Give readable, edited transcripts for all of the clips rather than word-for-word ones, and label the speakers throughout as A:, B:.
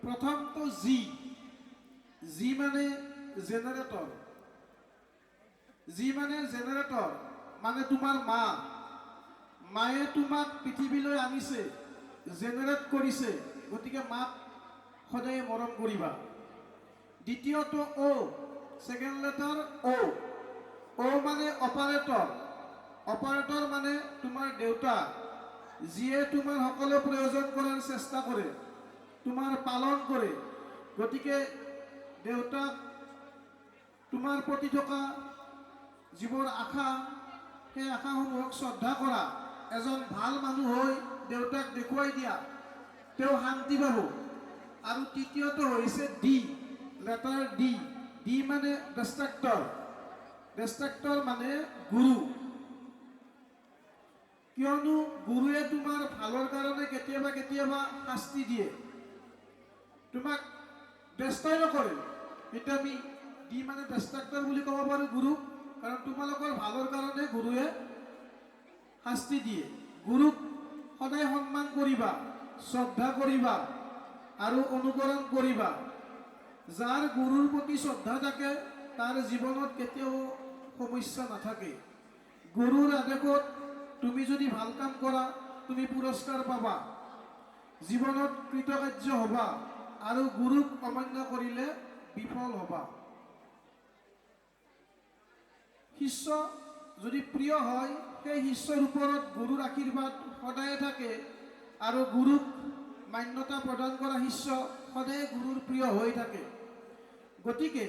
A: প্ৰথমটো জি মানে generator. G মানে জেনাৰেটৰ মানে তোমাৰ মায়ে তোমাক পৃথিৱীলৈ আনিছে, জেনাৰেট কৰিছে, গতিকে মাক সদায় মৰম কৰিবা। দ্বিতীয়টো ছেকেণ্ড লেটাৰ অ মানে অপাৰেটৰ। অপাৰেটৰ মানে তোমাৰ দেউতা, যিয়ে তোমাৰ সকলো প্ৰয়োজন কৰাৰ চেষ্টা কৰে, তোমাৰ পালন কৰে। গতিকে দেউতাক তোমাৰ প্ৰতি থকা যিবোৰ আশা, সেই আশাসমূহক শ্ৰদ্ধা কৰা। এজন ভাল মানুহ হৈ দেউতাক দেখুৱাই দিয়া, তেওঁ শান্তি পাব। আৰু তৃতীয়টো হৈছে লেটাৰ ডি মানে ডিষ্ট্ৰাক্টৰ। ডিষ্ট্ৰাক্টৰ মানে গুৰু। কিয়নো গুৰুৱে তোমাৰ ভালৰ কাৰণে কেতিয়াবা কেতিয়াবা শাস্তি দিয়ে, তোমাক ব্যস্তই নকৰে। কিন্তু আমি ডি মানে ডিষ্ট্ৰাক্টৰ বুলি ক'ব পাৰোঁ গুৰুক, কাৰণ তোমালোকৰ ভালৰ কাৰণে গুৰুৱে শাস্তি দিয়ে। গুৰুক সদায় সন্মান কৰিবা, শ্ৰদ্ধা কৰিবা আৰু অনুকৰণ কৰিবা। যাৰ গুৰুৰ প্ৰতি শ্ৰদ্ধা থাকে তাৰ জীৱনত কেতিয়াও সমস্যা নাথাকে। গুৰুৰ আদেশত তুমি যদি ভাল কাম কৰা, তুমি পুৰস্কাৰ পাবা, জীৱনত কৃতকাৰ্য হ'বা, আৰু গুৰুক অমান্য কৰিলে বিফল হ'বা। শিষ্য যদি প্ৰিয় হয়, সেই শিষ্যৰ ওপৰত গুৰুৰ আশীৰ্বাদ সদায়ে থাকে, আৰু গুৰুক মান্যতা প্ৰদান কৰা শিষ্য সদায় গুৰুৰ প্ৰিয় হৈ থাকে। গতিকে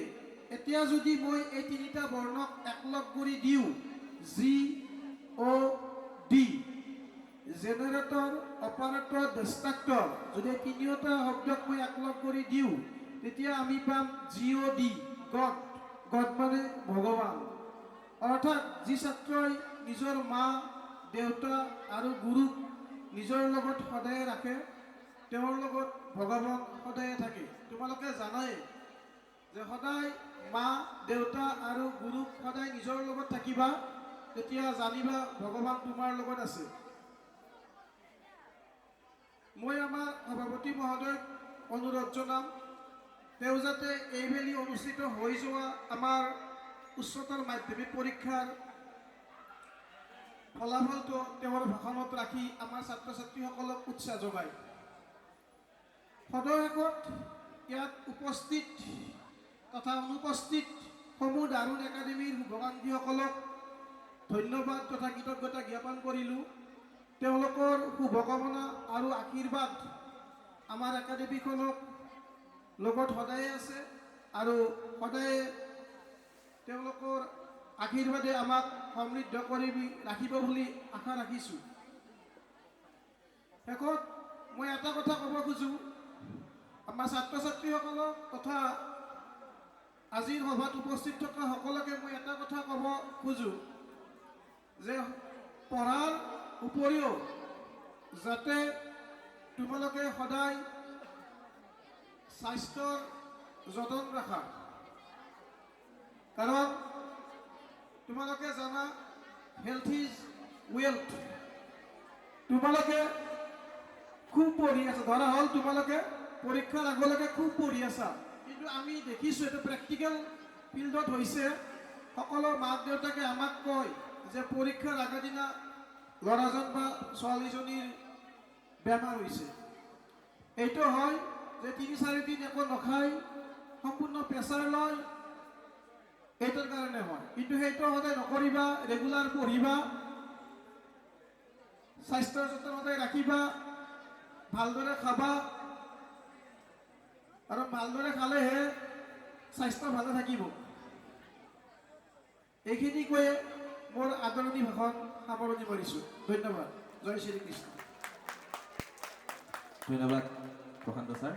A: এতিয়া যদি মই এই তিনিটা বৰ্ণক একলগ কৰি দিওঁ, GOD, জেনাৰেটৰ, অপাৰেটৰ, ডিষ্ট্ৰাক্টৰ, যদি তিনিওটা শব্দক মই একলগ কৰি দিওঁ, তেতিয়া আমি পাম GOD, গড মানে ভগৱান। অৰ্থাৎ যি ছাত্ৰই নিজৰ মা, দেউতা আৰু গুৰুক নিজৰ লগত সদায় ৰাখে, তেওঁৰ লগত ভগৱান সদায় থাকে। তোমালোকে জানাই যে সদায় মা, দেউতা আৰু গুৰুক সদায় নিজৰ লগত থাকিবা, তেতিয়া জানিবা ভগৱান তোমাৰ লগত আছে। মই আমাৰ সভাপতি মহোদয়ক অনুৰোধ জনাম, তেওঁ যাতে এইবেলি অনুষ্ঠিত হৈ যোৱা আমাৰ উচ্চতৰ মাধ্যমিক পৰীক্ষাৰ ফলাফলটো তেওঁৰ ভাষণত ৰাখি আমাৰ ছাত্ৰ ছাত্ৰীসকলক উৎসাহ যোগায়। সদৌ ইয়াত উপস্থিত তথা অনুপস্থিত সমূহ দাৰুণ একাডেমীৰ শুভাকাংক্ষীসকলক ধন্যবাদ তথা কৃতজ্ঞতা জ্ঞাপন কৰিলোঁ। তেওঁলোকৰ শুভকামনা আৰু আশীৰ্বাদ আমাৰ একাডেমীখনক লগত সদায়ে আছে, আৰু সদায়ে তেওঁলোকৰ আশীৰ্বাদে আমাক সমৃদ্ধ কৰি ৰাখিব বুলি আশা ৰাখিছোঁ। শেষত মই এটা কথা ক'ব খোজোঁ, আমাৰ ছাত্ৰ ছাত্ৰীসকলক তথা আজিৰ সভাত উপস্থিত থকা সকলোকে মই এটা কথা ক'ব খোজোঁ যে পঢ়াৰ উপৰিও যাতে তোমালোকে সদায় স্বাস্থ্যৰ যতন ৰাখা। কাৰণ তোমালোকে জানা হেল্থ ইজ ৱেল্থ। তোমালোকে খুব পঢ়ি আছা, ধৰা হ'ল তোমালোকে পৰীক্ষাৰ আগলৈকে খুব পঢ়ি আছা, কিন্তু আমি দেখিছোঁ এইটো প্ৰেক্টিকেল ফিল্ডত হৈছে, সকলো মাক দেউতাকে আমাক কয় যে পৰীক্ষাৰ আগৰ দিনা ল'ৰাজন বা ছোৱালীজনীৰ বেমাৰ হৈছে। এইটো হয় যে ৩-৪ দিন একো নাখায়, সম্পূৰ্ণ প্ৰেছাৰ লয়, এইটোৰ কাৰণে হয়। কিন্তু সেইটো সদায় নকৰিবা, ৰেগুলাৰ পঢ়িবা, স্বাস্থ্যৰ যতন সদায় ৰাখিবা, ভালদৰে খাবা, আৰু ভালদৰে খালেহে স্বাস্থ্য ভালে থাকিব। এইখিনি কৈয়ে মোৰ আদৰণি ভাষণ সামৰণি মাৰিছোঁ। ধন্যবাদ। জয় শ্ৰীকৃষ্ণ।
B: ধন্যবাদ প্ৰশান্ত ছাৰ।